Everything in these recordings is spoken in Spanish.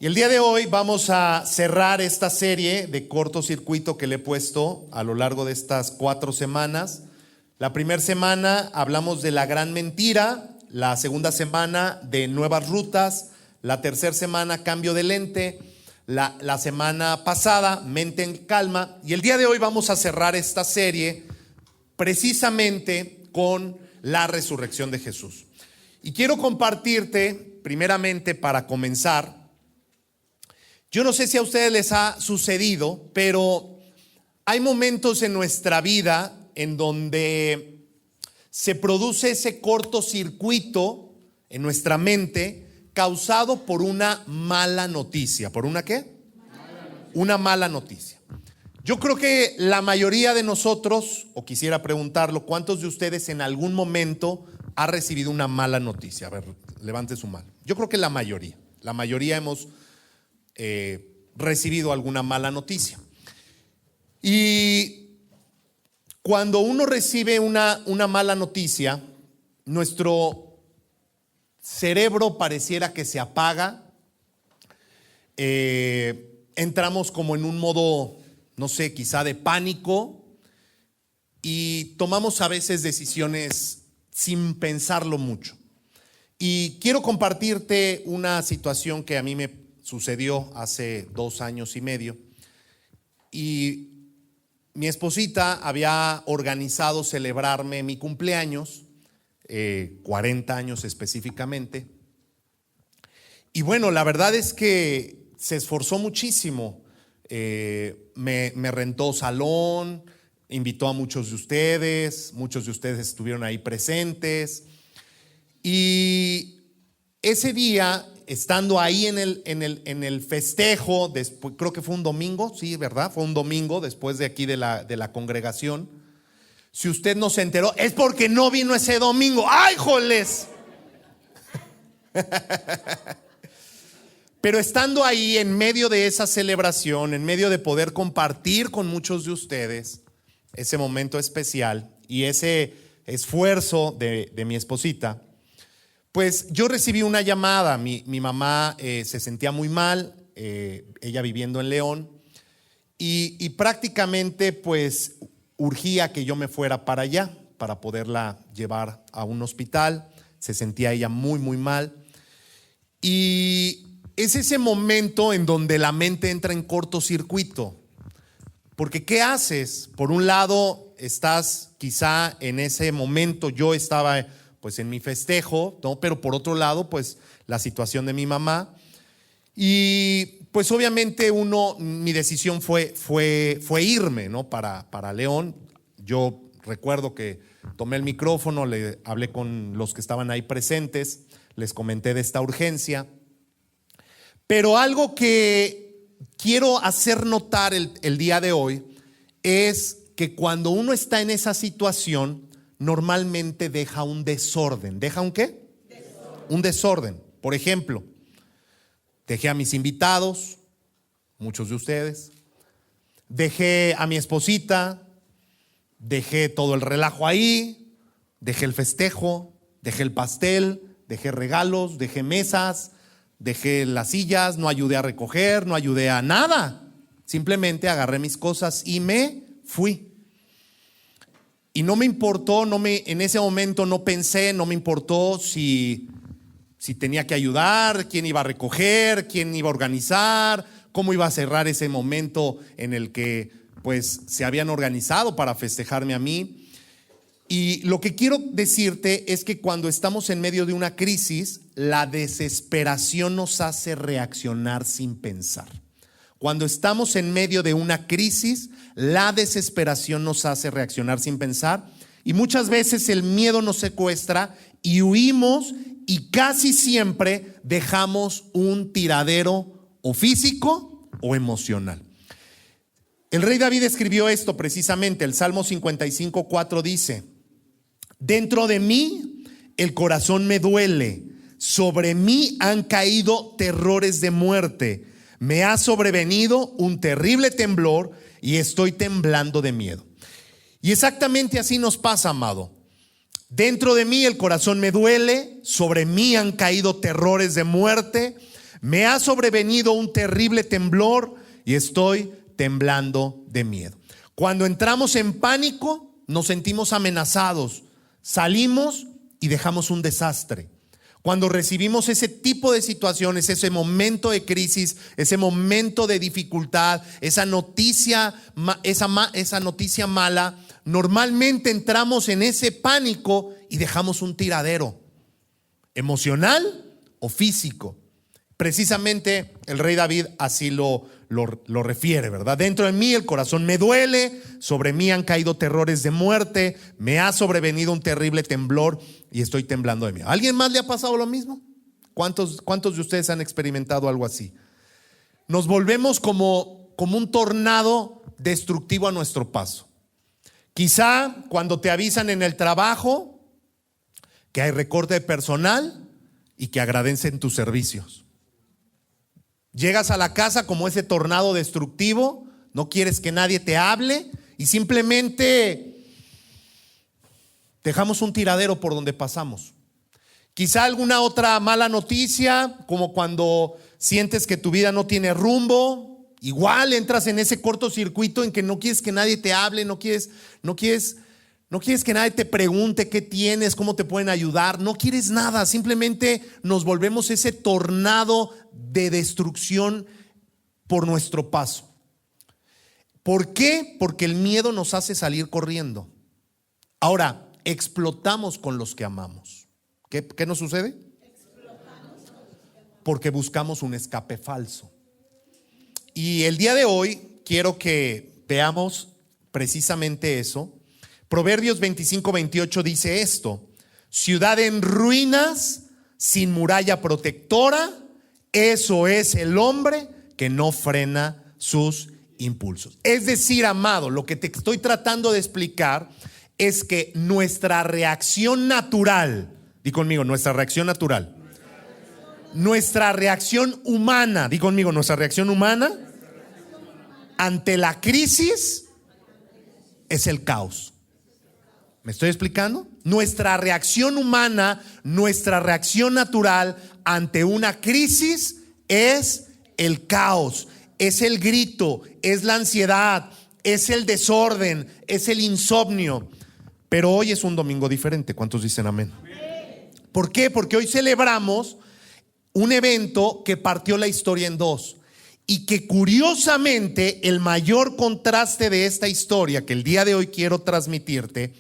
Y el día de hoy vamos a cerrar esta serie de cortocircuito que le he puesto a lo largo de estas 4 semanas. La primera semana hablamos de la gran mentira, la segunda semana de nuevas rutas, la tercera semana cambio de lente, la semana pasada mente en calma, y el día de hoy vamos a cerrar esta serie precisamente con la resurrección de Jesús. Y quiero compartirte, primeramente para comenzar, yo no sé si a ustedes les ha sucedido, pero hay momentos en nuestra vida en donde se produce ese cortocircuito en nuestra mente causado por una mala noticia. ¿Por una qué? Una mala noticia. Yo creo que la mayoría de nosotros, o quisiera preguntarlo, ¿cuántos de ustedes en algún momento ha recibido una mala noticia? A ver, levante su mano. Yo creo que la mayoría hemos recibido alguna mala noticia. Y cuando uno recibe una mala noticia, nuestro cerebro pareciera que se apaga, entramos como en un modo, no sé, quizá de pánico, y tomamos a veces decisiones sin pensarlo mucho. Y quiero compartirte una situación que a mí me sucedió hace 2 años y medio, y mi esposita había organizado celebrarme mi cumpleaños, 40 años específicamente, y bueno, la verdad es que se esforzó muchísimo. Me rentó salón, invitó a muchos de ustedes estuvieron ahí presentes, y ese día, estando ahí en el festejo, después, creo que fue un domingo, sí, ¿verdad? Fue un domingo después de aquí de la congregación. Si usted no se enteró, es porque no vino ese domingo. ¡Ay, joles! Pero estando ahí en medio de esa celebración, en medio de poder compartir con muchos de ustedes ese momento especial y ese esfuerzo de mi esposita, pues yo recibí una llamada. Mi mamá se sentía muy mal, ella viviendo en León, y prácticamente pues urgía que yo me fuera para allá para poderla llevar a un hospital. Se sentía ella muy, muy mal, y es ese momento en donde la mente entra en cortocircuito, porque ¿qué haces? Por un lado estás quizá en ese momento, yo estaba pues en mi festejo, ¿no? Pero por otro lado, pues la situación de mi mamá. Y pues obviamente mi decisión fue irme, ¿no? Para León. Yo recuerdo que tomé el micrófono, le hablé con los que estaban ahí presentes, les comenté de esta urgencia. Pero algo que quiero hacer notar el día de hoy es que cuando uno está en esa situación, normalmente deja un desorden. ¿Deja un qué? Un desorden. Por ejemplo, dejé a mis invitados, muchos de ustedes, dejé a mi esposita, dejé todo el relajo ahí, dejé el festejo, dejé el pastel, dejé regalos, dejé mesas, dejé las sillas, no ayudé a recoger, no ayudé a nada. Simplemente agarré mis cosas y me fui. Y no me importó, en ese momento no pensé, no me importó si tenía que ayudar, quién iba a recoger, quién iba a organizar, cómo iba a cerrar ese momento en el que pues se habían organizado para festejarme a mí. Y lo que quiero decirte es que cuando estamos en medio de una crisis, la desesperación nos hace reaccionar sin pensar. Cuando estamos en medio de una crisis, la desesperación nos hace reaccionar sin pensar, y muchas veces el miedo nos secuestra y huimos, y casi siempre dejamos un tiradero o físico o emocional. El rey David escribió esto precisamente. El Salmo 55:4 dice: dentro de mí el corazón me duele, sobre mí han caído terrores de muerte. Me ha sobrevenido un terrible temblor y estoy temblando de miedo. Y exactamente así nos pasa, amado. Dentro de mí el corazón me duele, sobre mí han caído terrores de muerte, Me ha sobrevenido un terrible temblor y estoy temblando de miedo. Cuando entramos en pánico, nos sentimos amenazados, salimos y dejamos un desastre. Cuando recibimos ese tipo de situaciones, ese momento de crisis, ese momento de dificultad, esa noticia mala, normalmente entramos en ese pánico y dejamos un tiradero emocional o físico. Precisamente el rey David así lo refiere, ¿verdad? Dentro de mí el corazón me duele, sobre mí han caído terrores de muerte, me ha sobrevenido un terrible temblor y estoy temblando de miedo. ¿A alguien más le ha pasado lo mismo? ¿Cuántos de ustedes han experimentado algo así? Nos volvemos como un tornado destructivo a nuestro paso. Quizá cuando te avisan en el trabajo que hay recorte de personal y que agradecen tus servicios. Llegas a la casa como ese tornado destructivo, no quieres que nadie te hable y simplemente dejamos un tiradero por donde pasamos. Quizá alguna otra mala noticia, como cuando sientes que tu vida no tiene rumbo, igual entras en ese cortocircuito en que no quieres que nadie te hable, no quieres que nadie te pregunte qué tienes, cómo te pueden ayudar, no quieres nada, simplemente nos volvemos ese tornado de destrucción por nuestro paso. ¿Por qué? Porque el miedo nos hace salir corriendo. Ahora, explotamos con los que amamos. ¿Qué nos sucede? Porque buscamos un escape falso. Y el día de hoy quiero que veamos precisamente eso. Proverbios 25-28 dice esto: ciudad en ruinas, sin muralla protectora, eso es el hombre que no frena sus impulsos. Es decir, amado, lo que te estoy tratando de explicar es que nuestra reacción natural, di conmigo, nuestra reacción natural, nuestra reacción humana, di conmigo, nuestra reacción humana ante la crisis es el caos. ¿Me estoy explicando? Nuestra reacción humana, nuestra reacción natural ante una crisis es el caos, es el grito, es la ansiedad, es el desorden, es el insomnio. Pero hoy es un domingo diferente. ¿Cuántos dicen amén? ¿Por qué? Porque hoy celebramos un evento que partió la historia en dos. Y que curiosamente el mayor contraste de esta historia que el día de hoy quiero transmitirte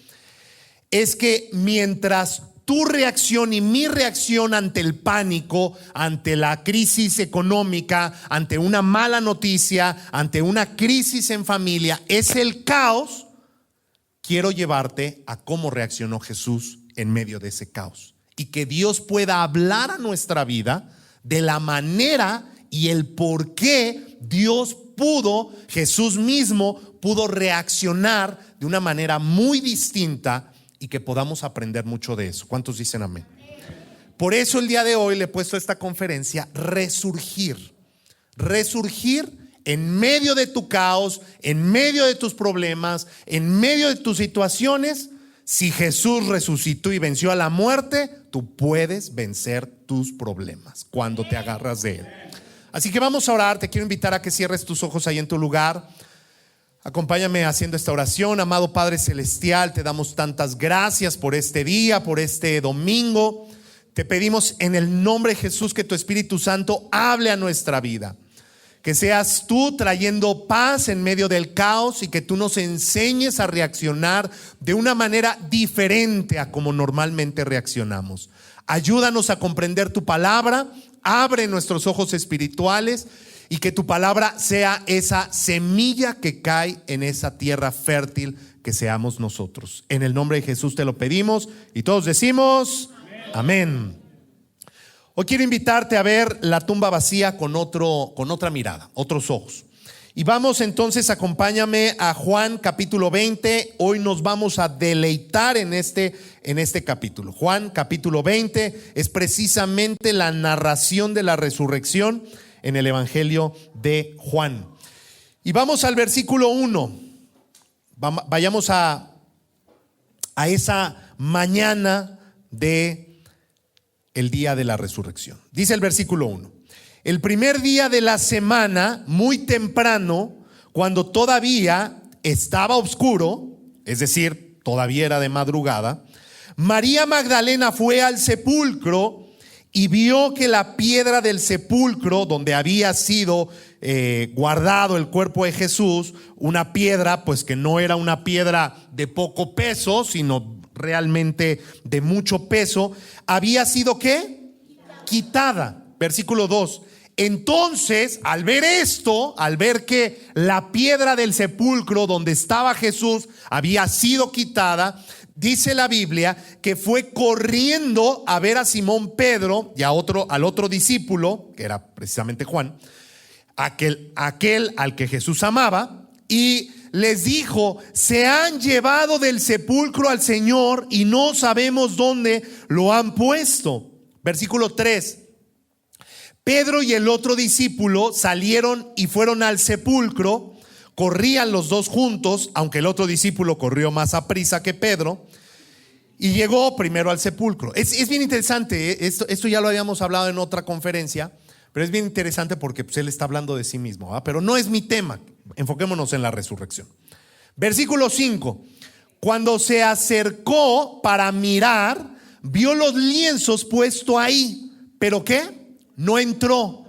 es que mientras tu reacción y mi reacción ante el pánico, ante la crisis económica, ante una mala noticia, ante una crisis en familia, es el caos, quiero llevarte a cómo reaccionó Jesús en medio de ese caos. Y que Dios pueda hablar a nuestra vida de la manera y el por qué Jesús mismo pudo reaccionar de una manera muy distinta y que podamos aprender mucho de eso. ¿Cuántos dicen amén? Por eso el día de hoy le he puesto a esta conferencia Resurgir. Resurgir en medio de tu caos, en medio de tus problemas, en medio de tus situaciones. Si Jesús resucitó y venció a la muerte, tú puedes vencer tus problemas cuando te agarras de Él. Así que vamos a orar. Te quiero invitar a que cierres tus ojos ahí en tu lugar. Acompáñame haciendo esta oración. Amado Padre Celestial, te damos tantas gracias por este día, por este domingo. Te pedimos en el nombre de Jesús que tu Espíritu Santo hable a nuestra vida. Que seas tú trayendo paz en medio del caos y que tú nos enseñes a reaccionar de una manera diferente a como normalmente reaccionamos. Ayúdanos a comprender tu palabra, abre nuestros ojos espirituales y que tu palabra sea esa semilla que cae en esa tierra fértil que seamos nosotros. En el nombre de Jesús te lo pedimos y todos decimos amén. Hoy quiero invitarte a ver la tumba vacía con otra mirada, otros ojos. Y vamos entonces, acompáñame a Juan capítulo 20. Hoy nos vamos a deleitar en este capítulo. Juan capítulo 20 es precisamente la narración de la resurrección en el Evangelio de Juan. Y vamos al versículo 1. Vayamos a esa mañana de el día de la resurrección. Dice el versículo 1: El primer día de la semana, muy temprano, cuando todavía estaba oscuro, es decir, todavía era de madrugada, María Magdalena fue al sepulcro y vio que la piedra del sepulcro donde había sido guardado el cuerpo de Jesús, una piedra pues que no era una piedra de poco peso, sino realmente de mucho peso, había sido ¿qué? Quitada. Versículo 2. Entonces, al ver esto, al ver que la piedra del sepulcro donde estaba Jesús había sido quitada, dice la Biblia que fue corriendo a ver a Simón Pedro y al otro discípulo, que era precisamente Juan, aquel al que Jesús amaba, y les dijo: se han llevado del sepulcro al Señor y no sabemos dónde lo han puesto. Versículo 3. Pedro y el otro discípulo salieron y fueron al sepulcro. Corrían los dos juntos, aunque el otro discípulo corrió más a prisa que Pedro, y llegó primero al sepulcro. Es bien interesante, esto ya lo habíamos hablado en otra conferencia, pero es bien interesante porque pues, él está hablando de sí mismo, ¿verdad? Pero no es mi tema, enfoquémonos en la resurrección. Versículo 5. Cuando se acercó para mirar, vio los lienzos puestos ahí, ¿pero qué? No entró.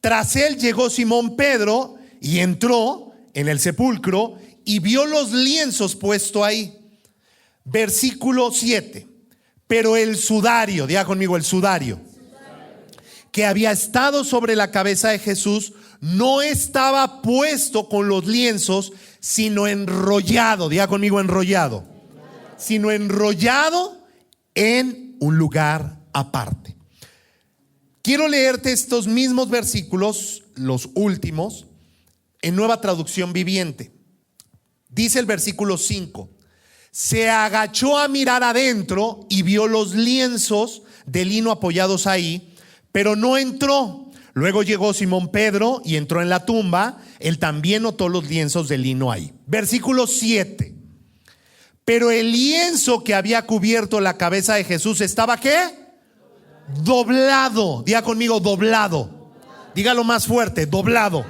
Tras él llegó Simón Pedro y entró en el sepulcro y vio los lienzos puestos ahí. Versículo 7. Pero el sudario, diga conmigo, el sudario que había estado sobre la cabeza de Jesús no estaba puesto con los lienzos, sino enrollado, diga conmigo, enrollado, sino enrollado en un lugar aparte. Quiero leerte estos mismos versículos, los últimos, en Nueva Traducción Viviente. Dice el versículo 5: se agachó a mirar adentro y vio los lienzos de lino apoyados ahí, pero no entró. Luego llegó Simón Pedro y entró en la tumba. Él también notó los lienzos de lino ahí. Versículo 7. Pero el lienzo que había cubierto la cabeza de Jesús estaba ¿qué? Doblado. Diga conmigo, doblado. Dígalo más fuerte, doblado.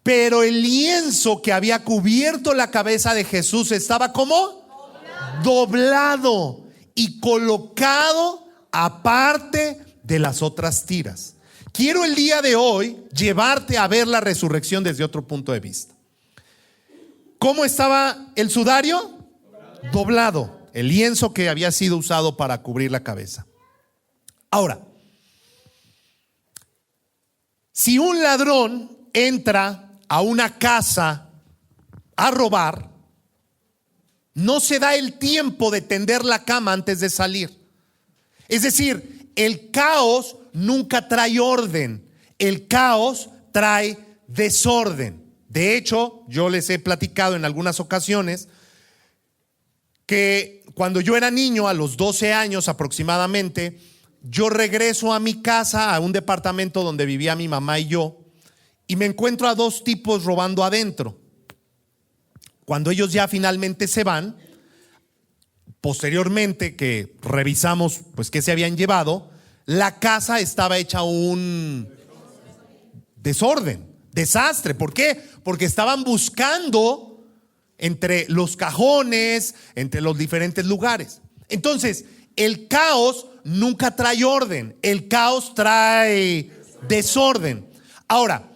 Pero el lienzo que había cubierto la cabeza de Jesús estaba ¿cómo? Doblado y colocado aparte de las otras tiras. Quiero el día de hoy llevarte a ver la resurrección desde otro punto de vista. ¿Cómo estaba el sudario? Doblado. El lienzo que había sido usado para cubrir la cabeza. Ahora, si un ladrón entra a una casa a robar, no se da el tiempo de tender la cama antes de salir. Es decir, el caos nunca trae orden, el caos trae desorden. De hecho, yo les he platicado en algunas ocasiones que cuando yo era niño, a los 12 años aproximadamente, yo regreso a mi casa, a un departamento donde vivía mi mamá y yo, y me encuentro a dos tipos robando adentro. Cuando ellos ya finalmente se van, posteriormente que revisamos pues qué se habían llevado, la casa estaba hecha un desorden, desastre. ¿Por qué? Porque estaban buscando entre los cajones, entre los diferentes lugares. Entonces, el caos nunca trae orden, el caos trae desorden. Ahora,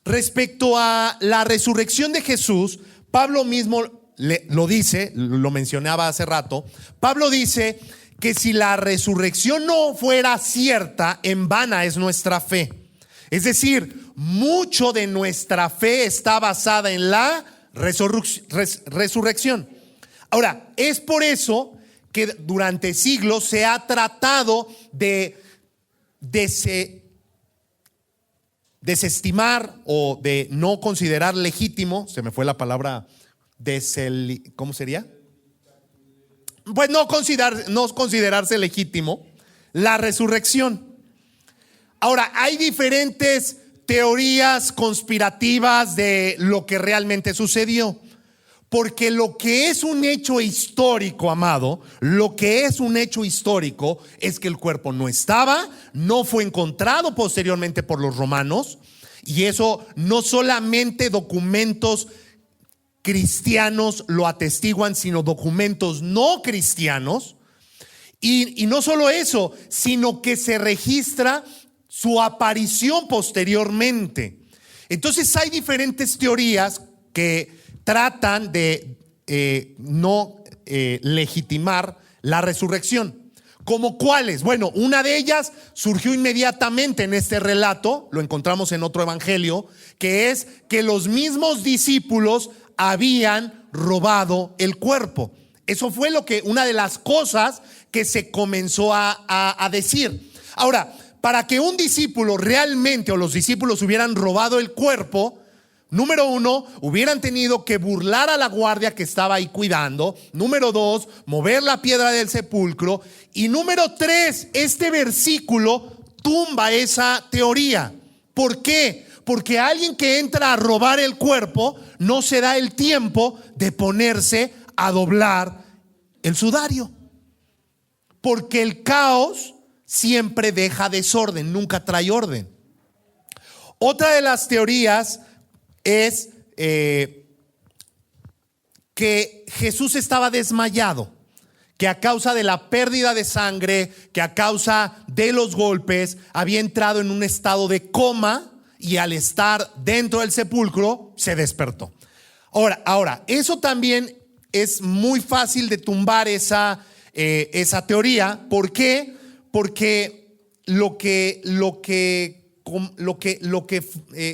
respecto a la resurrección de Jesús, Pablo mismo lo dice, lo mencionaba hace rato. Pablo dice que si la resurrección no fuera cierta, en vana es nuestra fe. Es decir, mucho de nuestra fe está basada en la resurrección. Ahora, es por eso que durante siglos se ha tratado de desestimar o de no considerar legítimo, se me fue la palabra, ¿cómo sería? Pues no considerarse legítimo la resurrección. Ahora, hay diferentes teorías conspirativas de lo que realmente sucedió. Porque lo que es un hecho histórico, amado, lo que es un hecho histórico es que el cuerpo no estaba, no fue encontrado posteriormente por los romanos, y eso no solamente documentos cristianos lo atestiguan, sino documentos no cristianos. Y no solo eso, sino que se registra su aparición posteriormente. Entonces hay diferentes teorías que tratan de no legitimar la resurrección. ¿Como cuáles? Bueno, una de ellas surgió inmediatamente en este relato, lo encontramos en otro evangelio, que es que los mismos discípulos habían robado el cuerpo. Eso fue una de las cosas que se comenzó a decir. Ahora, para que un discípulo realmente, o los discípulos hubieran robado el cuerpo, número uno, hubieran tenido que burlar a la guardia que estaba ahí cuidando. Número dos, mover la piedra del sepulcro. Y número tres, este versículo tumba esa teoría. ¿Por qué? Porque alguien que entra a robar el cuerpo no se da el tiempo de ponerse a doblar el sudario. Porque el caos siempre deja desorden, nunca trae orden. Otra de las teorías es que Jesús estaba desmayado, que a causa de la pérdida de sangre, que a causa de los golpes, había entrado en un estado de coma y al estar dentro del sepulcro se despertó. Ahora, eso también es muy fácil de tumbar esa teoría. ¿Por qué? Porque lo que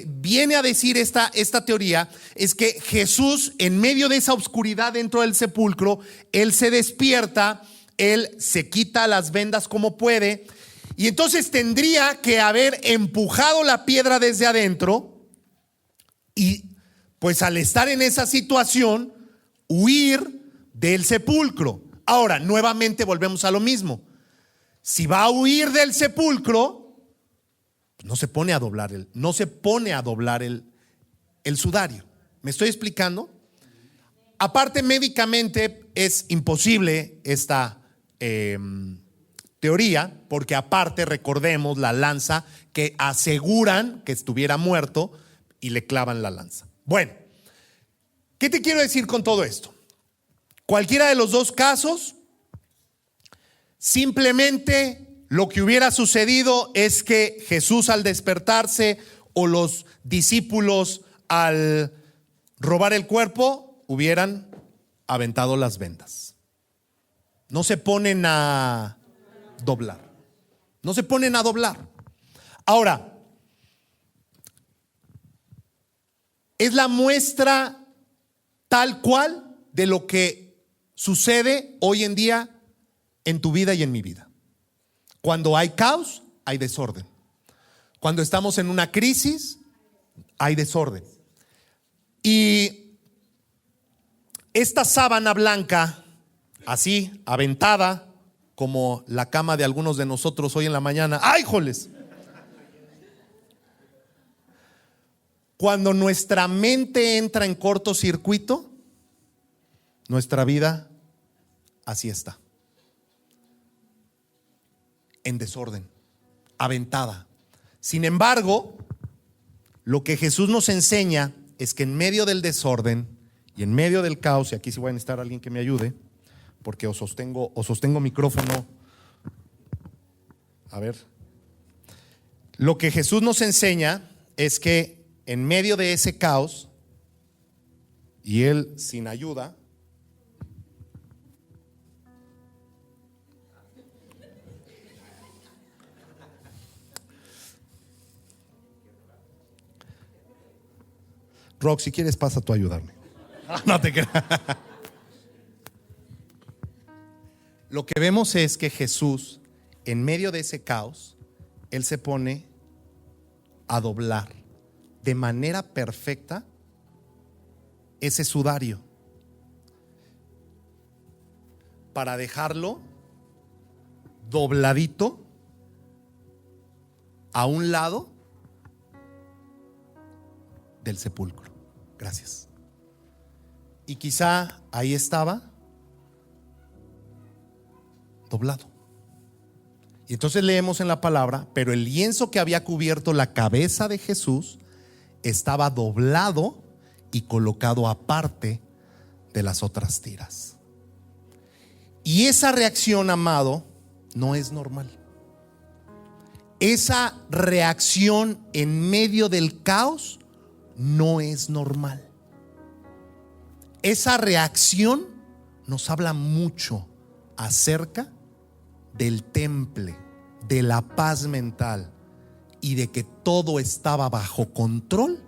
viene a decir esta teoría es que Jesús, en medio de esa oscuridad dentro del sepulcro, él se despierta, él se quita las vendas como puede, y entonces tendría que haber empujado la piedra desde adentro y, pues, al estar en esa situación, huir del sepulcro. Ahora, nuevamente volvemos a lo mismo. Si va a huir del sepulcro, no se pone a doblar el sudario. ¿Me estoy explicando? Aparte, médicamente es imposible esta teoría, porque aparte recordemos la lanza que aseguran que estuviera muerto y le clavan la lanza. Bueno, ¿qué te quiero decir con todo esto? Cualquiera de los dos casos, simplemente lo que hubiera sucedido es que Jesús, al despertarse, o los discípulos al robar el cuerpo, hubieran aventado las vendas. No se ponen a doblar. No se ponen a doblar. Ahora, es la muestra tal cual de lo que sucede hoy en día en tu vida y en mi vida. Cuando hay caos, hay desorden. Cuando estamos en una crisis, hay desorden. Y esta sábana blanca, así, aventada, como la cama de algunos de nosotros hoy en la mañana. ¡Ay, joles! Cuando nuestra mente entra en cortocircuito, nuestra vida así está. En desorden, aventada. Sin embargo, lo que Jesús nos enseña es que en medio del desorden y en medio del caos, y aquí sí voy a necesitar a alguien que me ayude, porque o sostengo micrófono. A ver. Lo que Jesús nos enseña es que en medio de ese caos, y él sin ayuda, Rock, si quieres pasa tú a ayudarme. No te creas. Lo que vemos es que Jesús, en medio de ese caos, él se pone a doblar de manera perfecta ese sudario para dejarlo dobladito a un lado del sepulcro. Gracias. Y quizá ahí estaba doblado. Y entonces leemos en la palabra, pero el lienzo que había cubierto la cabeza de Jesús estaba doblado y colocado aparte de las otras tiras. Y esa reacción, amado, no es normal. Esa reacción en medio del caos no es normal. Esa reacción nos habla mucho acerca del temple, de la paz mental y de que todo estaba bajo control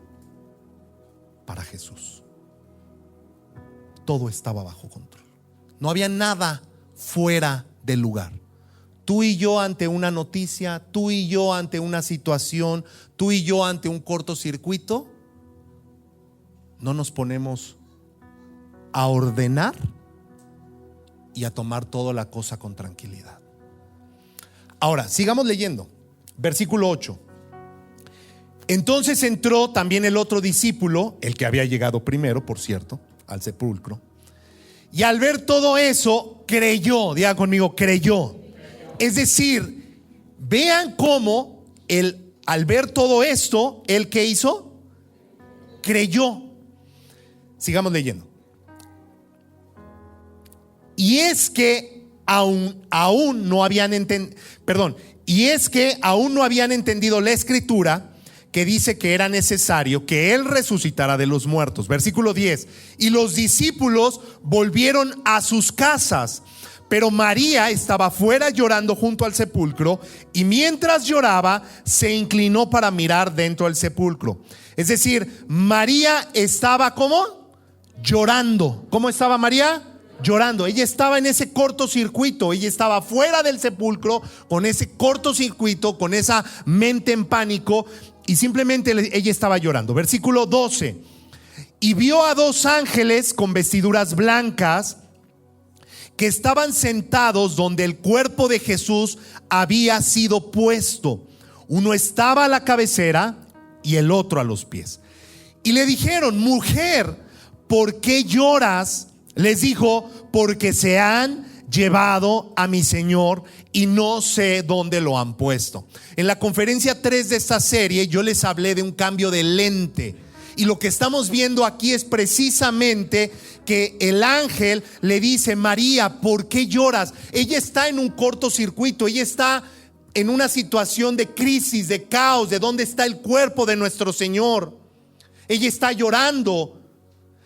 para Jesús. Todo estaba bajo control. No había nada fuera del lugar. Tú y yo ante una noticia, tú y yo ante una situación, tú y yo ante un cortocircuito, no nos ponemos a ordenar y a tomar toda la cosa con tranquilidad. Ahora, sigamos leyendo. Versículo 8. Entonces entró también el otro discípulo, el que había llegado primero, por cierto, al sepulcro. Y al ver todo eso, creyó. Diga conmigo, creyó. Es decir, vean cómo al ver todo esto, ¿el qué hizo? Creyó. Sigamos leyendo. Y es que aún no habían entendido la escritura que dice que era necesario que Él resucitara de los muertos. Versículo 10. Y los discípulos volvieron a sus casas, pero María estaba fuera llorando junto al sepulcro, y mientras lloraba se inclinó para mirar dentro del sepulcro. Es decir, María estaba ¿cómo? Llorando. ¿Cómo estaba María? Llorando. Ella estaba en ese cortocircuito. Ella estaba fuera del sepulcro con ese cortocircuito, con esa mente en pánico, y simplemente ella estaba llorando. Versículo 12. Y vio a dos ángeles con vestiduras blancas que estaban sentados donde el cuerpo de Jesús había sido puesto. Uno estaba a la cabecera y el otro a los pies. Y le dijeron: mujer, ¿por qué lloras? Les dijo: porque se han llevado a mi Señor y no sé dónde lo han puesto. En la conferencia 3 de esta serie yo les hablé de un cambio de lente, y lo que estamos viendo aquí es precisamente que el ángel le dice: María, ¿por qué lloras? Ella está en un cortocircuito, ella está en una situación de crisis, de caos, de dónde está el cuerpo de nuestro Señor. Ella está llorando.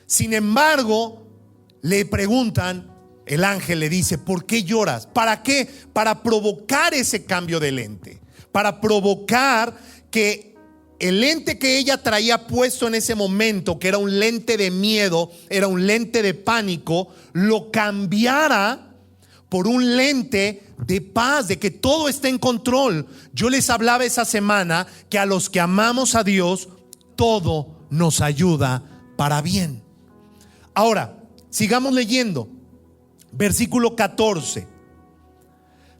Sin embargo, le preguntan, el ángel le dice: ¿por qué lloras? ¿Para qué? Para provocar ese cambio de lente, para provocar que el lente que ella traía puesto en ese momento, que era un lente de miedo, era un lente de pánico, lo cambiara por un lente de paz, de que todo está en control. Yo les hablaba esa semana que a los que amamos a Dios, todo nos ayuda para bien. Ahora, sigamos leyendo. Versículo 14.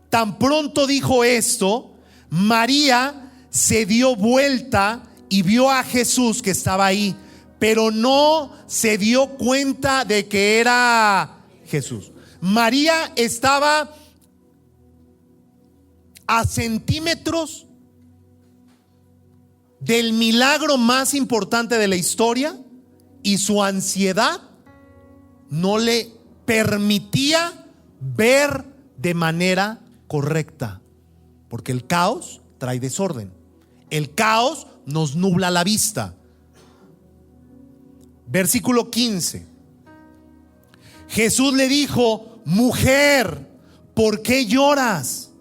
Tan pronto dijo esto, María se dio vuelta y vio a Jesús que estaba ahí, pero no se dio cuenta de que era Jesús. María estaba a centímetros del milagro más importante de la historia, y su ansiedad no le permitía ver de manera correcta, porque el caos trae desorden. El caos nos nubla la vista. Versículo 15. Jesús le dijo: mujer, ¿por qué lloras?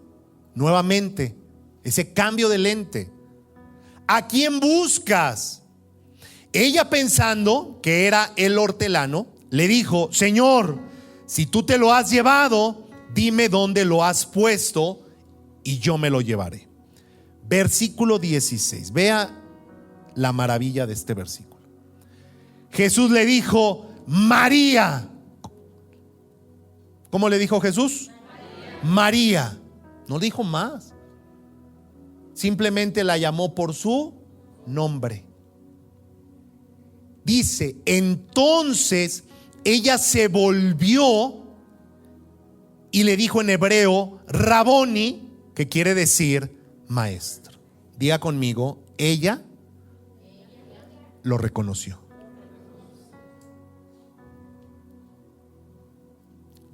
Nuevamente, ese cambio de lente. ¿A quién buscas? Ella, pensando que era el hortelano, le dijo: Señor, si tú te lo has llevado, dime dónde lo has puesto y yo me lo llevaré. Versículo 16. Vea la maravilla de este versículo. Jesús le dijo: María. ¿Cómo le dijo Jesús? María. No dijo más. Simplemente la llamó por su nombre. Dice: entonces ella se volvió y le dijo en hebreo Raboni, que quiere decir maestro. Diga conmigo, ella lo reconoció.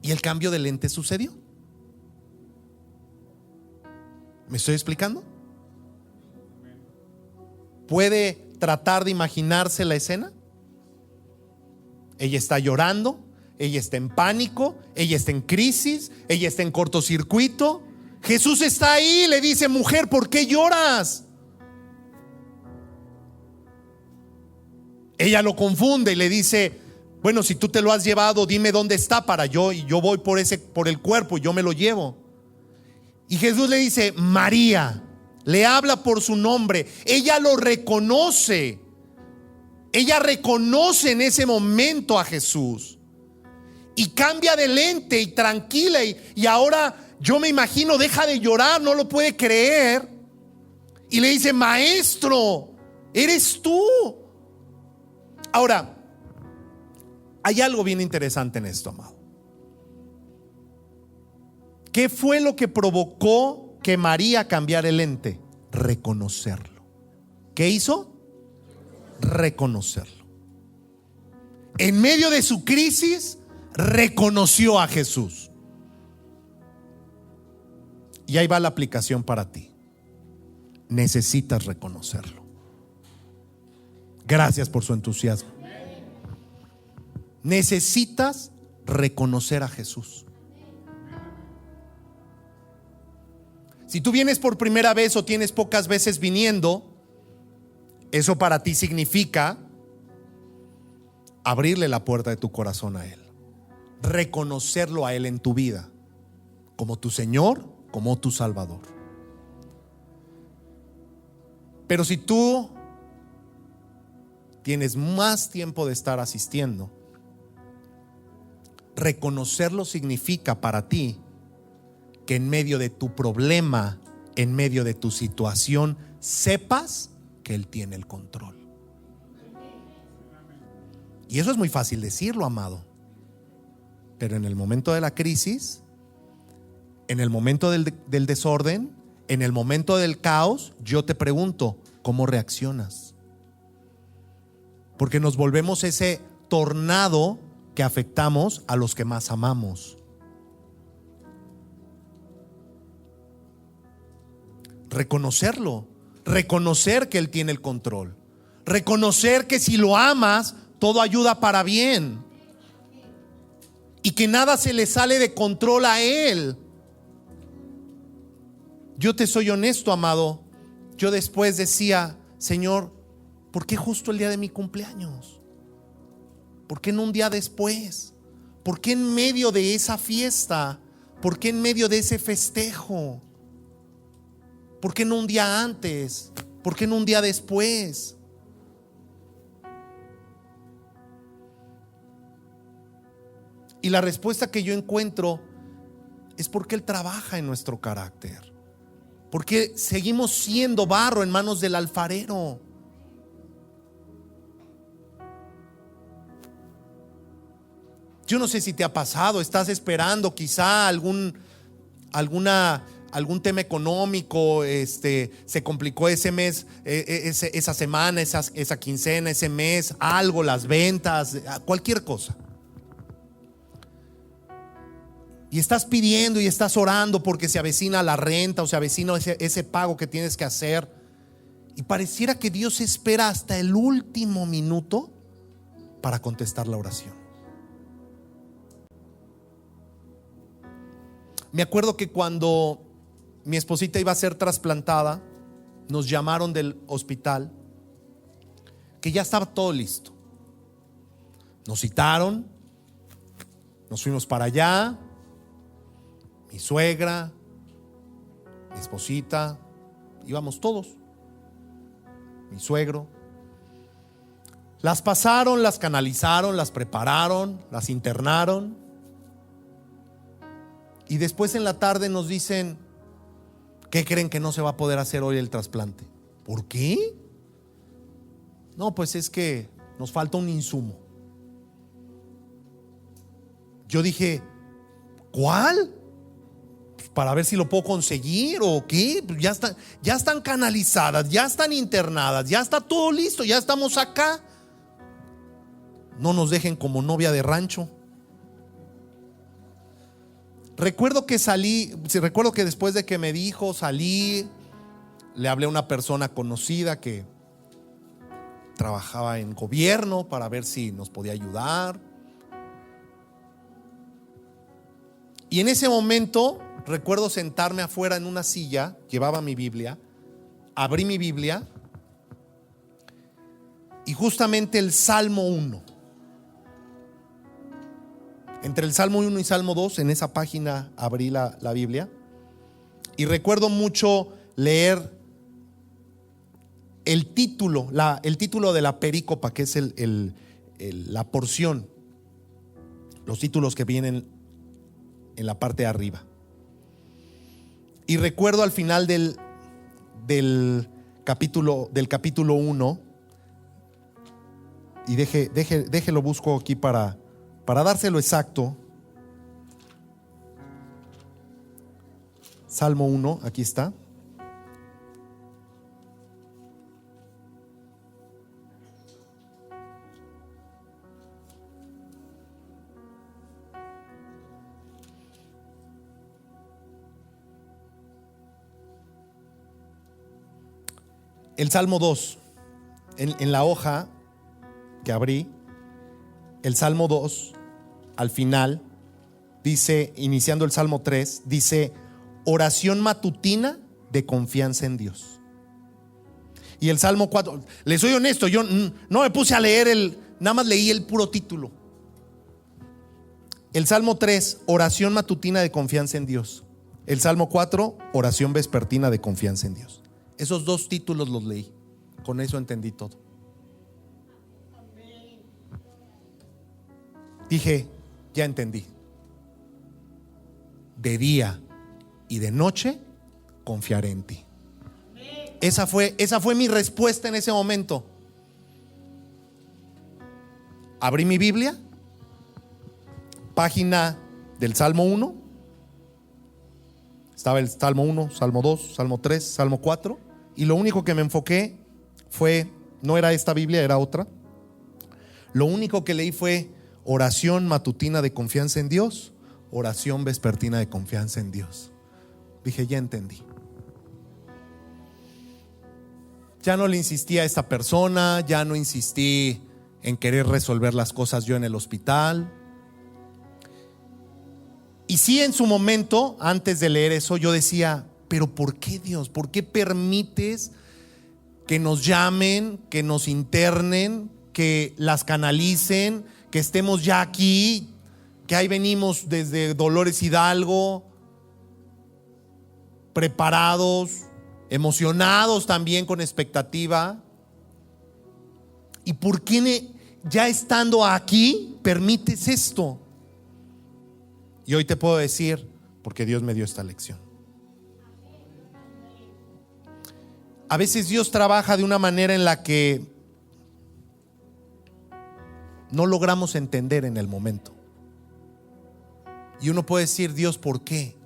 Y el cambio de lente sucedió. ¿Me estoy explicando? ¿Puede tratar de imaginarse la escena? Ella está llorando, ella está en pánico, ella está en crisis, ella está en cortocircuito. Jesús está ahí, le dice: mujer, ¿por qué lloras? Ella lo confunde y le dice: bueno, si tú te lo has llevado, dime dónde está para yo, y yo voy por el cuerpo y yo me lo llevo. Y Jesús le dice: María. Le habla por su nombre. Ella lo reconoce. Ella reconoce en ese momento a Jesús y cambia de lente y tranquila, y ahora yo me imagino deja de llorar, no lo puede creer, y le dice: maestro, eres tú. Ahora, hay algo bien interesante en esto, amado. ¿Qué fue lo que provocó que María cambiara el lente? Reconocerlo. ¿Qué hizo? Reconocerlo. En medio de su crisis, reconoció a Jesús. Y ahí va la aplicación para ti. Necesitas reconocerlo. Gracias por su entusiasmo. Necesitas reconocer a Jesús. Si tú vienes por primera vez o tienes pocas veces viniendo, eso para ti significa abrirle la puerta de tu corazón a Él, reconocerlo a Él en tu vida como tu Señor, como tu Salvador. Pero si tú tienes más tiempo de estar asistiendo, reconocerlo significa para ti que en medio de tu problema, en medio de tu situación, sepas que Él tiene el control. Y eso es muy fácil decirlo, amado. Pero en el momento de la crisis, en el momento del desorden, en el momento del caos, yo te pregunto, ¿cómo reaccionas? Porque nos volvemos ese tornado que afectamos a los que más amamos. Reconocerlo, reconocer que Él tiene el control, reconocer que si lo amas, todo ayuda para bien y que nada se le sale de control a Él. Yo te soy honesto, amado. Yo después decía: Señor, ¿por qué justo el día de mi cumpleaños? ¿Por qué no un día después? ¿Por qué en medio de esa fiesta? ¿Por qué en medio de ese festejo? ¿Por qué no un día antes? ¿Por qué no un día después? Y la respuesta que yo encuentro es porque Él trabaja en nuestro carácter, porque seguimos siendo barro en manos del alfarero. Yo no sé si te ha pasado, estás esperando quizá algún tema económico, se complicó ese mes, esa semana, esa quincena, ese mes, algo, las ventas, cualquier cosa. Y estás pidiendo y estás orando porque se avecina la renta o se avecina ese pago que tienes que hacer. Y pareciera que Dios espera hasta el último minuto para contestar la oración. Me acuerdo que cuando mi esposita iba a ser trasplantada, nos llamaron del hospital que ya estaba todo listo. Nos citaron, nos fuimos para allá, mi suegra, mi esposita, íbamos todos, mi suegro. Las pasaron, las canalizaron, las prepararon, las internaron. Y después en la tarde nos dicen: ¿qué creen que no se va a poder hacer hoy el trasplante? ¿Por qué? No, pues es que nos falta un insumo. Yo dije, ¿cuál? Pues para ver si lo puedo conseguir o qué. Pues ya están canalizadas, ya están internadas, ya está todo listo, ya estamos acá. No nos dejen como novia de rancho. Recuerdo que después de que me dijo, salí, le hablé a una persona conocida que trabajaba en gobierno para ver si nos podía ayudar. Y en ese momento recuerdo sentarme afuera en una silla, llevaba mi Biblia, abrí mi Biblia y justamente el Salmo 1. Entre el Salmo 1 y Salmo 2, en esa página abrí la Biblia y recuerdo mucho leer el título de la perícopa, que es la porción, los títulos que vienen en la parte de arriba. Y recuerdo al final del capítulo 1, y déjelo busco aquí para dárselo exacto. Salmo 1, aquí está. El Salmo 2, en la hoja que abrí, el Salmo 2, al final, dice, iniciando el Salmo 3, dice, oración matutina de confianza en Dios. Y el Salmo 4, les soy honesto, yo no me puse a leer nada más leí el puro título. El Salmo 3, oración matutina de confianza en Dios. El Salmo 4, oración vespertina de confianza en Dios. Esos dos títulos los leí. Con eso entendí todo. Dije, ya entendí. De día y de noche confiaré en ti. Esa fue mi respuesta en ese momento. Abrí mi Biblia, página del Salmo 1. Estaba el Salmo 1, Salmo 2, Salmo 3, Salmo 4. Y lo único que me enfoqué no era esta Biblia, era otra. Lo único que leí fue oración matutina de confianza en Dios, oración vespertina de confianza en Dios. Dije, ya entendí. Ya no le insistí a esta persona, ya no insistí en querer resolver las cosas yo en el hospital. Y sí, en su momento, antes de leer eso, yo decía, pero ¿por qué, Dios? ¿Por qué permites que nos llamen, que nos internen, que las canalicen, que estemos ya aquí, que ahí venimos desde Dolores Hidalgo, preparados, emocionados también con expectativa? ¿Y por qué ya estando aquí permites esto? Y hoy te puedo decir, porque Dios me dio esta lección. A veces Dios trabaja de una manera en la que no logramos entender en el momento. Y uno puede decir, Dios, ¿por qué?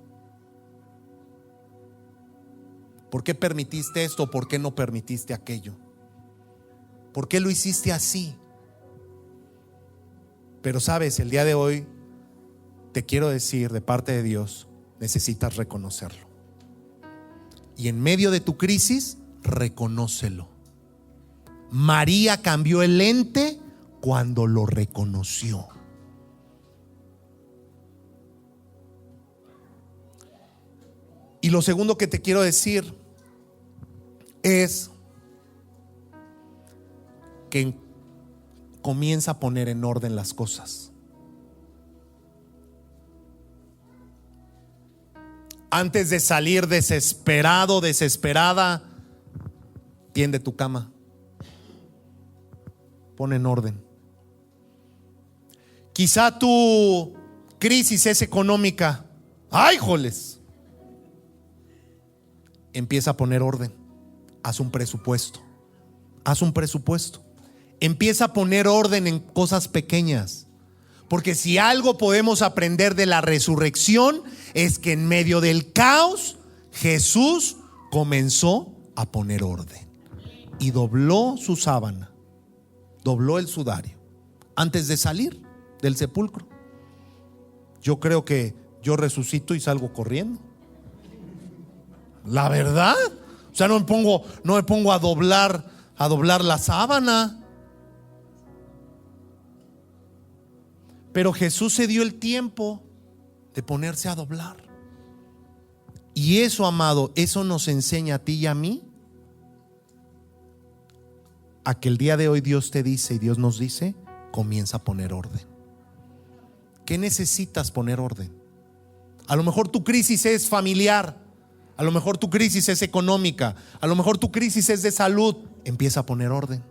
¿Por qué permitiste esto? ¿Por qué no permitiste aquello? ¿Por qué lo hiciste así? Pero sabes, el día de hoy te quiero decir de parte de Dios, necesitas reconocerlo. Y en medio de tu crisis, reconócelo. María cambió el lente cuando lo reconoció. Y lo segundo que te quiero decir es que comienza a poner en orden las cosas. Antes de salir desesperado, desesperada, tiende tu cama, pon en orden. Quizá tu crisis es económica. ¡Ay, joles! Empieza a poner orden. Haz un presupuesto. Haz un presupuesto. Empieza a poner orden en cosas pequeñas. Porque si algo podemos aprender de la resurrección es que en medio del caos Jesús comenzó a poner orden y dobló su sábana, dobló el sudario antes de salir del sepulcro. Yo creo que yo resucito y salgo corriendo. La verdad, o sea, no me pongo a doblar la sábana. Pero Jesús se dio el tiempo de ponerse a doblar. Y eso, amado, eso nos enseña a ti y a mí a que el día de hoy Dios te dice y Dios nos dice: comienza a poner orden. ¿Qué necesitas poner orden? A lo mejor tu crisis es familiar, a lo mejor tu crisis es económica, a lo mejor tu crisis es de salud. Empieza a poner orden.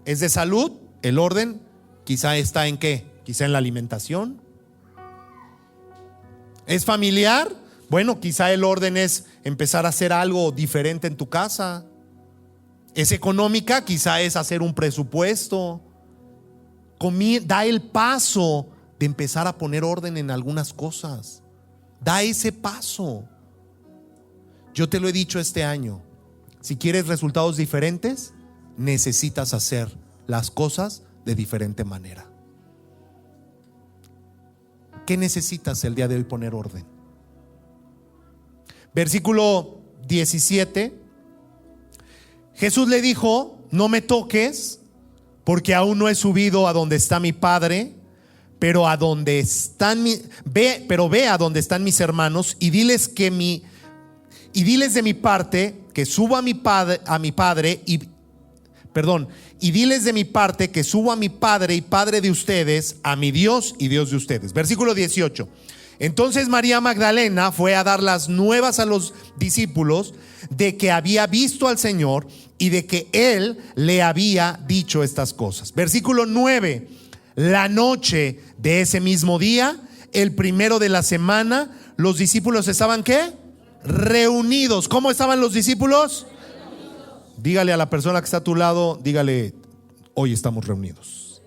¿Es de salud? El orden quizá está en ¿qué? Quizá en la alimentación. ¿Es familiar? Bueno, quizá el orden es empezar a hacer algo diferente en tu casa. ¿Es económica? Quizá es hacer un presupuesto. Da el paso de empezar a poner orden en algunas cosas. Da ese paso. Yo te lo he dicho este año: si quieres resultados diferentes, necesitas hacer las cosas de diferente manera. ¿Qué necesitas el día de hoy poner orden? Versículo 17. Jesús le dijo: no me toques, porque aún no he subido a donde está mi Padre, pero ve a donde están mis hermanos y diles de mi parte que subo a mi Padre y diles de mi parte que subo a mi Padre y Padre de ustedes, a mi Dios y Dios de ustedes. Versículo 18. Entonces María Magdalena fue a dar las nuevas a los discípulos de que había visto al Señor y de que Él le había dicho estas cosas. Versículo 9. La noche de ese mismo día, el primero de la semana, los discípulos estaban ¿qué? Reunidos. ¿Cómo estaban los discípulos? Dígale a la persona que está a tu lado, dígale: hoy estamos reunidos.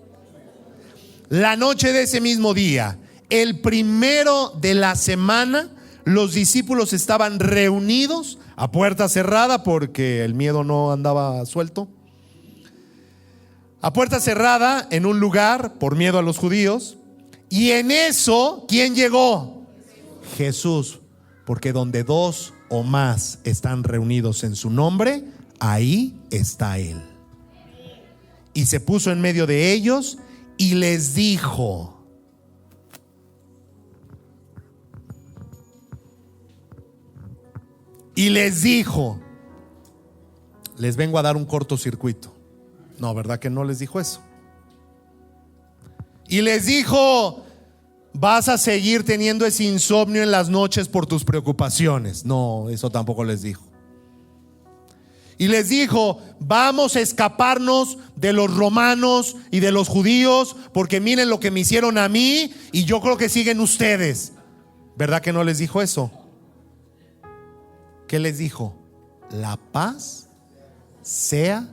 La noche de ese mismo día, el primero de la semana, los discípulos estaban reunidos a puerta cerrada, porque el miedo no andaba suelto. A puerta cerrada en un lugar por miedo a los judíos. Y en eso, ¿quién llegó? Jesús. Porque donde dos o más están reunidos en su nombre, ahí está Él. Y se puso en medio de ellos y les dijo: les vengo a dar un cortocircuito. No, ¿verdad que no les dijo eso? Y les dijo: ¿vas a seguir teniendo ese insomnio en las noches por tus preocupaciones? No, eso tampoco les dijo. Y les dijo: vamos a escaparnos de los romanos y de los judíos, porque miren lo que me hicieron a mí y yo creo que siguen ustedes. ¿Verdad que no les dijo eso? ¿Qué les dijo? La paz sea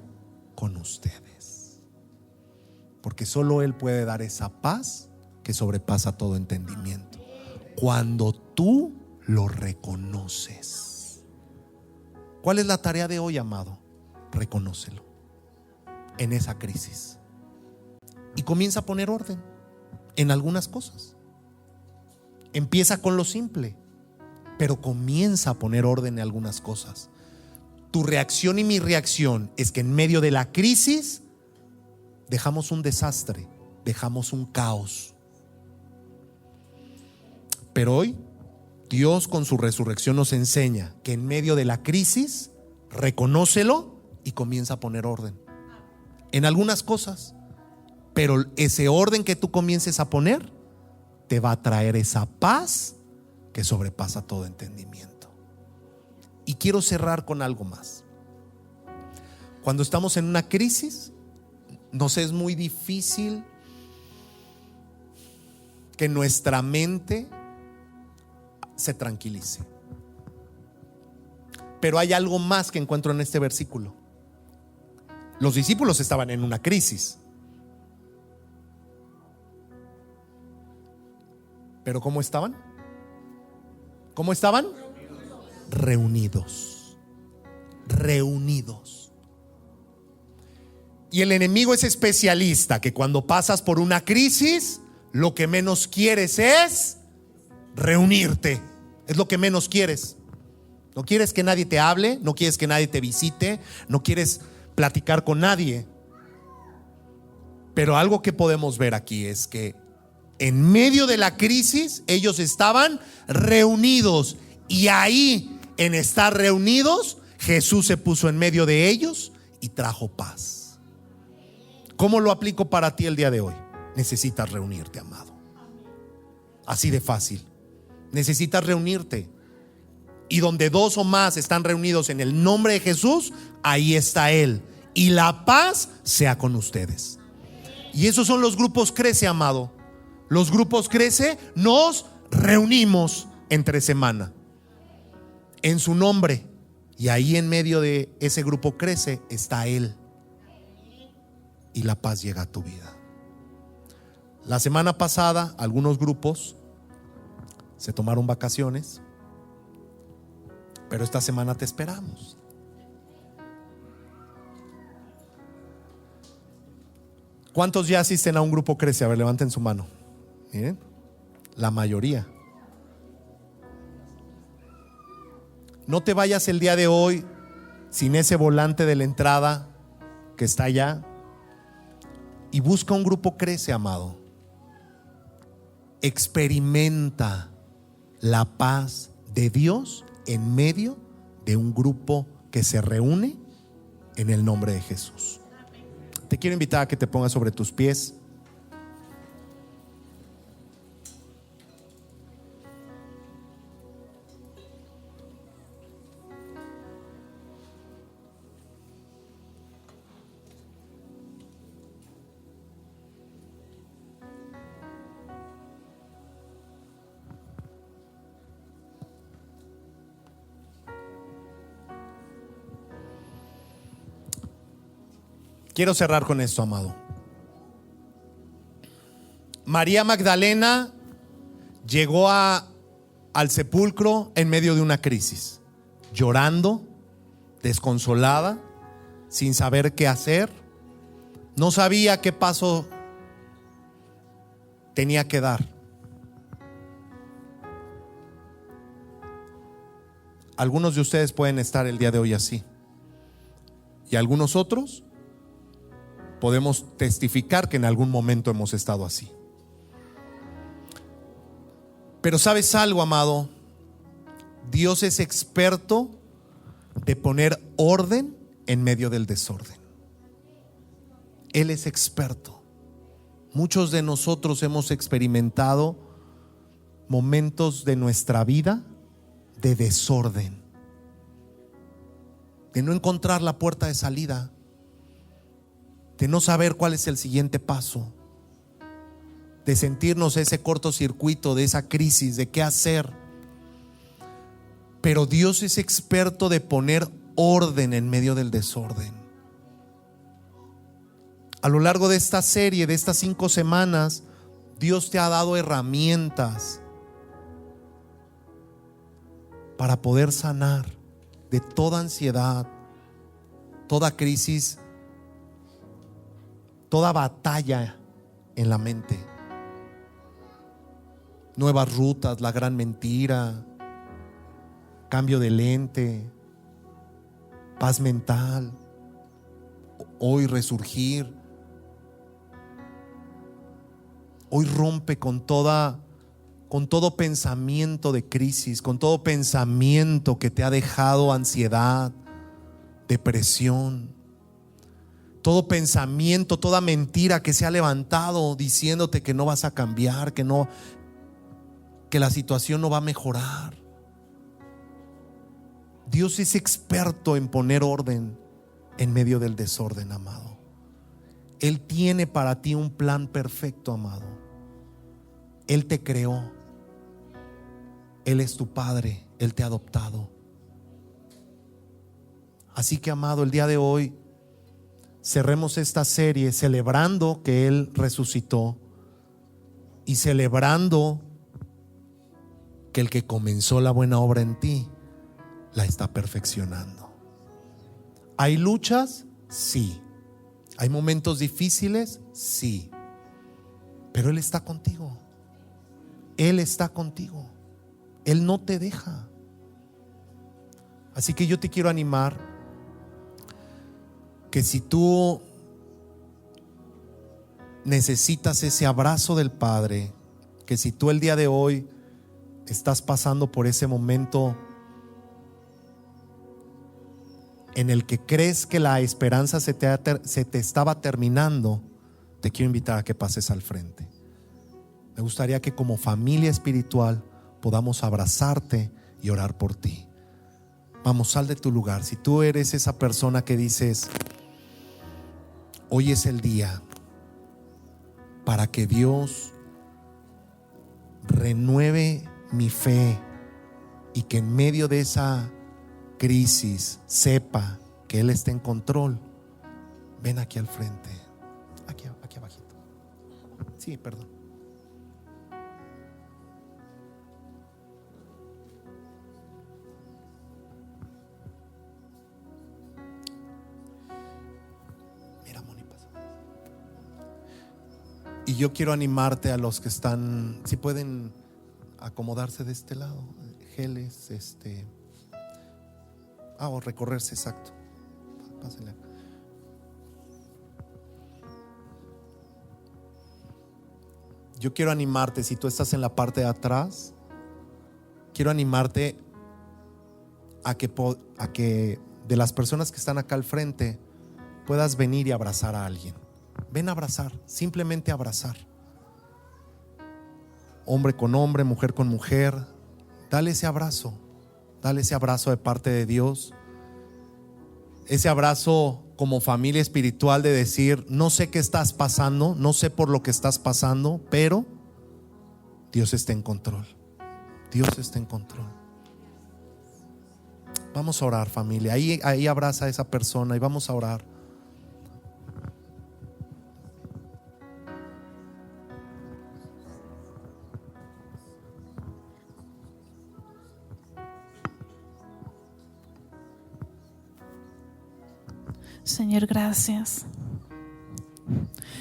con ustedes. Porque solo Él puede dar esa paz que sobrepasa todo entendimiento. Cuando tú lo reconoces. ¿Cuál es la tarea de hoy, amado? Reconócelo en esa crisis y comienza a poner orden en algunas cosas. Empieza con lo simple, pero comienza a poner orden en algunas cosas. Tu reacción y mi reacción es que en medio de la crisis dejamos un desastre, dejamos un caos. Pero hoy Dios con su resurrección nos enseña que en medio de la crisis reconócelo y comienza a poner orden en algunas cosas. Pero ese orden que tú comiences a poner te va a traer esa paz que sobrepasa todo entendimiento. Y quiero cerrar con algo más. Cuando estamos en una crisis, nos es muy difícil que nuestra mente se tranquilice. Pero hay algo más que encuentro en este versículo. Los discípulos estaban en una crisis. Pero ¿cómo estaban? ¿Cómo estaban? Reunidos. Reunidos. Y el enemigo es especialista, que cuando pasas por una crisis, lo que menos quieres es reunirte. Es lo que menos quieres. No quieres que nadie te hable, no quieres que nadie te visite, no quieres platicar con nadie. Pero algo que podemos ver aquí es que en medio de la crisis ellos estaban reunidos, y ahí, en estar reunidos, Jesús se puso en medio de ellos y trajo paz. ¿Cómo lo aplico para ti el día de hoy? Necesitas reunirte, amado. Así de fácil. Necesitas reunirte. Y donde dos o más están reunidos en el nombre de Jesús, ahí está Él. Y la paz sea con ustedes. Y esos son los grupos Crece, amado. Los grupos Crece, nos reunimos entre semana en su nombre. Y ahí en medio de ese grupo Crece está Él. Y la paz llega a tu vida. La semana pasada algunos grupos se tomaron vacaciones, pero esta semana te esperamos. ¿Cuántos ya asisten a un grupo Crece? A ver, levanten su mano. Miren, la mayoría. No te vayas el día de hoy sin ese volante de la entrada que está allá, y busca un grupo Crece, amado. Experimenta la paz de Dios en medio de un grupo que se reúne en el nombre de Jesús. Te quiero invitar a que te pongas sobre tus pies. Quiero cerrar con esto, amado. María Magdalena llegó al sepulcro en medio de una crisis, llorando, desconsolada, sin saber qué hacer. No sabía qué paso tenía que dar. Algunos de ustedes pueden estar el día de hoy así, y algunos otros podemos testificar que en algún momento hemos estado así. Pero ¿sabes algo, amado? Dios es experto de poner orden en medio del desorden. Él es experto. Muchos de nosotros hemos experimentado momentos de nuestra vida de desorden, de no encontrar la puerta de salida, de no saber cuál es el siguiente paso, de sentirnos ese cortocircuito, de esa crisis, de qué hacer. Pero Dios es experto de poner orden en medio del desorden. A lo largo de esta serie, de estas 5 semanas, Dios te ha dado herramientas para poder sanar de toda ansiedad, toda crisis, toda batalla en la mente. Nuevas rutas, la gran mentira, cambio de lente, paz mental, hoy resurgir. Hoy rompe con todo pensamiento de crisis, con todo pensamiento que te ha dejado ansiedad, depresión. Todo pensamiento, toda mentira que se ha levantado diciéndote que no vas a cambiar, que la situación no va a mejorar. Dios es experto en poner orden en medio del desorden, amado. Él tiene para ti un plan perfecto, amado. Él te creó. Él es tu padre. Él te ha adoptado. Así que, amado, el día de hoy cerremos esta serie celebrando que Él resucitó y celebrando que el que comenzó la buena obra en ti la está perfeccionando. ¿Hay luchas? Sí. ¿Hay momentos difíciles? Sí. Pero Él está contigo. Él está contigo. Él no te deja. Así que yo te quiero animar que si tú necesitas ese abrazo del Padre, que si tú el día de hoy estás pasando por ese momento en el que crees que la esperanza se te estaba terminando, te quiero invitar a que pases al frente. Me gustaría que como familia espiritual podamos abrazarte y orar por ti. Vamos, sal de tu lugar. Si tú eres esa persona que dices: hoy es el día para que Dios renueve mi fe y que en medio de esa crisis sepa que Él está en control, ven aquí al frente. Aquí abajito. Sí, perdón. Mira, Moni, pasa. Y yo quiero animarte a los que están, si pueden acomodarse de este lado, geles, o recorrerse, exacto. Pásenle. Yo quiero animarte, si tú estás en la parte de atrás, quiero animarte a que de las personas que están acá al frente puedas venir y abrazar a alguien. Ven a abrazar, simplemente abrazar. Hombre con hombre, mujer con mujer. Dale ese abrazo de parte de Dios. Ese abrazo como familia espiritual de decir: no sé qué estás pasando, no sé por lo que estás pasando, pero Dios está en control. Dios está en control. Vamos a orar, familia. Ahí abraza a esa persona y vamos a orar. Señor, gracias,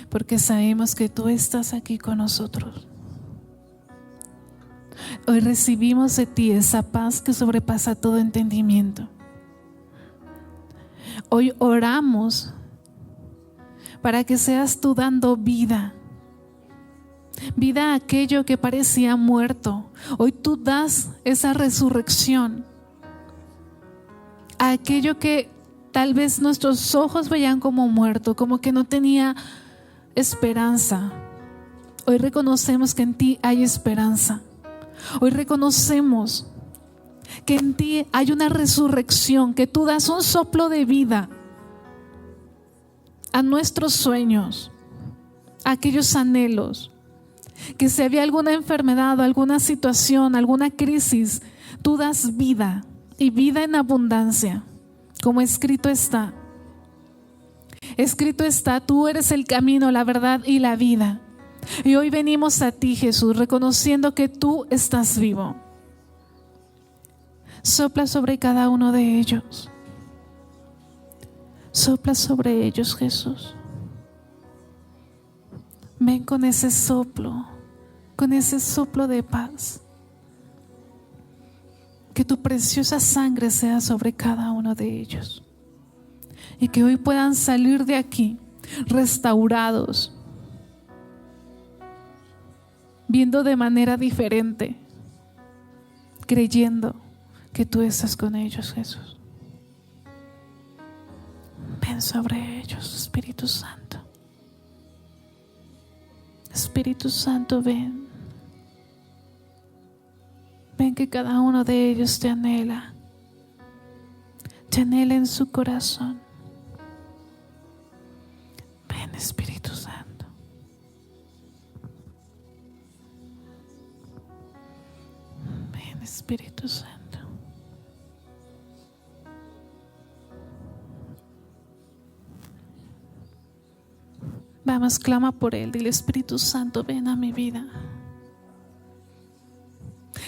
porque sabemos que tú estás aquí con nosotros. Hoy recibimos de ti esa paz que sobrepasa todo entendimiento. Hoy oramos para que seas tú dando vida a aquello que parecía muerto. Hoy tú das esa resurrección a aquello que tal vez nuestros ojos veían como muerto, como que no tenía esperanza. Hoy reconocemos que en ti hay esperanza. Hoy reconocemos que en ti hay una resurrección, que tú das un soplo de vida a nuestros sueños, a aquellos anhelos. Que si había alguna enfermedad, alguna situación, alguna crisis, tú das vida y vida en abundancia. Como escrito está, tú eres el camino, la verdad y la vida. Y hoy venimos a ti, Jesús, reconociendo que tú estás vivo. Sopla sobre cada uno de ellos. Sopla sobre ellos, Jesús. Ven con ese soplo de paz. Que tu preciosa sangre sea sobre cada uno de ellos. Y que hoy puedan salir de aquí restaurados, viendo de manera diferente, creyendo que tú estás con ellos, Jesús. Ven sobre ellos, Espíritu Santo. Espíritu Santo, ven. Ven que cada uno de ellos te anhela en su corazón. Ven, Espíritu Santo. Ven, Espíritu Santo. Vamos, clama por él. Dile: Espíritu Santo, ven a mi vida.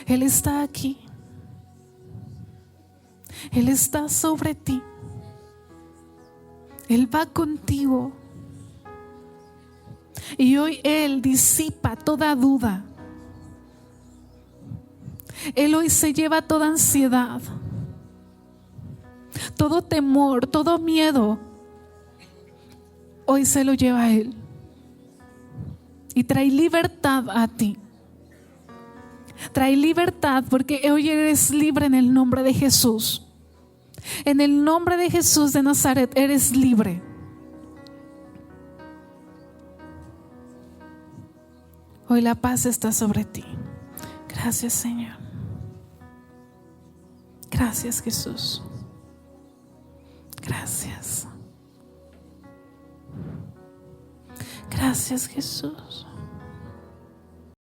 Él está aquí. Él está sobre ti. Él va contigo. Y hoy Él disipa toda duda. Él hoy se lleva toda ansiedad, todo temor, todo miedo. Hoy se lo lleva a Él. Y trae libertad a ti. Trae libertad porque hoy eres libre en el nombre de Jesús. En el nombre de Jesús de Nazaret eres libre. Hoy la paz está sobre ti. Gracias, Señor. Gracias, Jesús. Gracias. Gracias, Jesús.